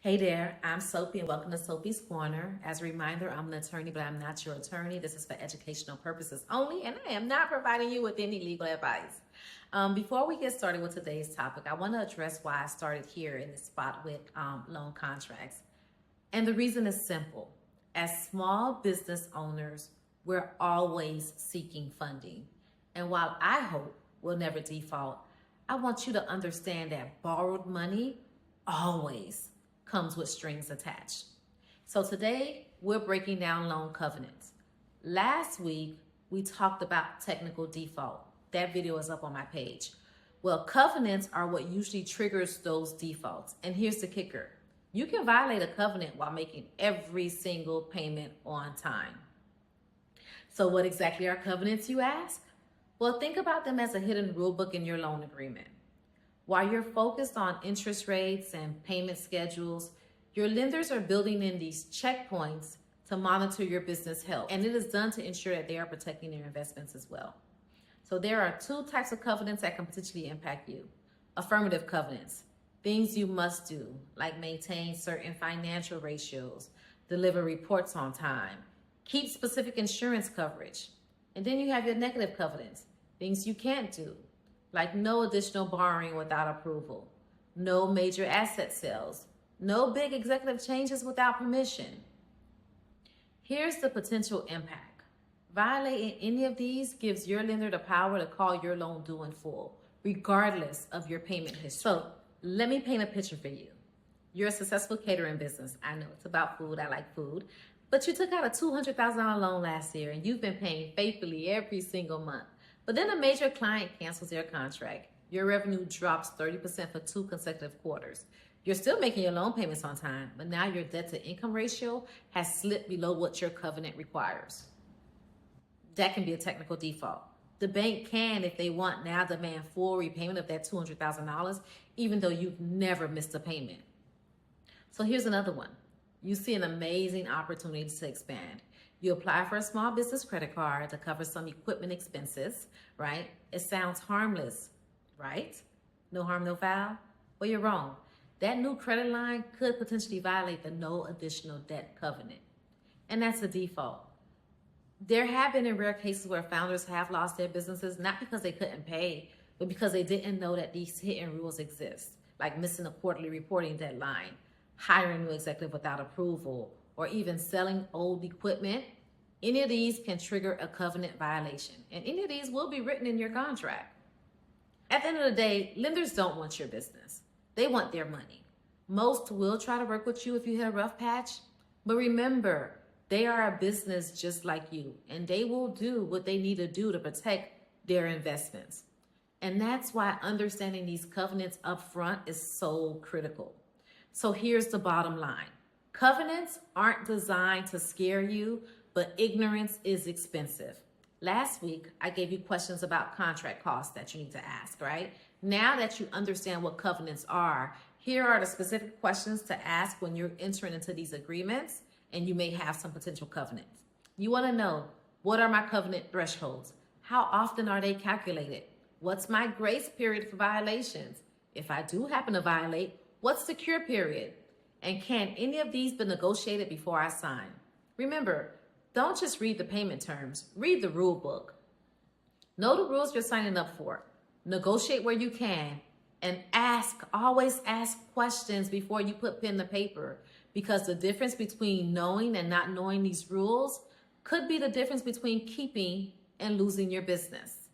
Hey there, I'm Sopi and welcome to Sopi's Corner. As a reminder, I'm an attorney, but I'm not your attorney. This is for educational purposes only, and I am not providing you with any legal advice. Before we get started with today's topic, I want to address why I started here in this spot with loan contracts. And the reason is simple. As small business owners, we're always seeking funding. And while I hope we'll never default, I want you to understand that borrowed money always comes with strings attached. So today we're breaking down loan covenants. Last week we talked about technical default. That video is up on my page. Well, covenants are what usually triggers those defaults. And here's the kicker. You can violate a covenant while making every single payment on time. So what exactly are covenants, you ask? Well, think about them as a hidden rule book in your loan agreement. While you're focused on interest rates and payment schedules, your lenders are building in these checkpoints to monitor your business health. And it is done to ensure that they are protecting their investments as well. So there are two types of covenants that can potentially impact you. Affirmative covenants, things you must do, like maintain certain financial ratios, deliver reports on time, keep specific insurance coverage. And then you have your negative covenants, things you can't do, like no additional borrowing without approval, no major asset sales, no big executive changes without permission. Here's the potential impact. Violating any of these gives your lender the power to call your loan due in full, regardless of your payment history. So let me paint a picture for you. You're a successful catering business. I know it's about food. I like food. But you took out a $200,000 loan last year and you've been paying faithfully every single month. But then a major client cancels their contract. Your revenue drops 30% for 2 consecutive quarters. You're still making your loan payments on time, but now your debt to income ratio has slipped below what your covenant requires. That can be a technical default. The bank can, if they want, now demand full repayment of that $200,000, even though you've never missed a payment. So here's another one. You see an amazing opportunity to expand. You apply for a small business credit card to cover some equipment expenses, right? It sounds harmless, right? No harm, no foul? Well, you're wrong. That new credit line could potentially violate the no additional debt covenant. And that's a default. There have been in rare cases where founders have lost their businesses, not because they couldn't pay, but because they didn't know that these hidden rules exist, like missing a quarterly reporting deadline, hiring a new executive without approval, or even selling old equipment. Any of these can trigger a covenant violation, and any of these will be written in your contract. At the end of the day, lenders don't want your business. They want their money. Most will try to work with you if you hit a rough patch, but remember, they are a business just like you, and they will do what they need to do to protect their investments. And that's why understanding these covenants up front is so critical. So here's the bottom line. Covenants aren't designed to scare you, but ignorance is expensive. Last week, I gave you questions about contract costs that you need to ask, right? Now that you understand what covenants are, here are the specific questions to ask when you're entering into these agreements and you may have some potential covenants. You want to know, what are my covenant thresholds? How often are they calculated? What's my grace period for violations? If I do happen to violate, what's the cure period? And can any of these be negotiated before I sign? Remember, don't just read the payment terms, read the rule book. Know the rules you're signing up for. Negotiate where you can, and always ask questions before you put pen to paper, because the difference between knowing and not knowing these rules could be the difference between keeping and losing your business.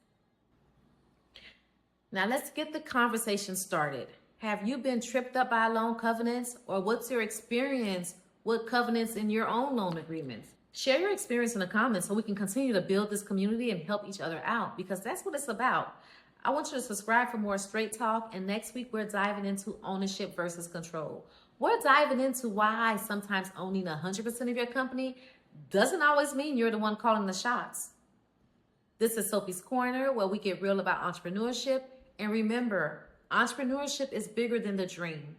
Now let's get the conversation started. Have you been tripped up by loan covenants, or what's your experience with covenants in your own loan agreements? Share your experience in the comments so we can continue to build this community and help each other out, because that's what it's about. I want you to subscribe for more straight talk, and next week we're diving into ownership versus control. We're diving into why sometimes owning 100% of your company doesn't always mean you're the one calling the shots. This is Sopi's Corner, where we get real about entrepreneurship, and remember, entrepreneurship is bigger than the dream.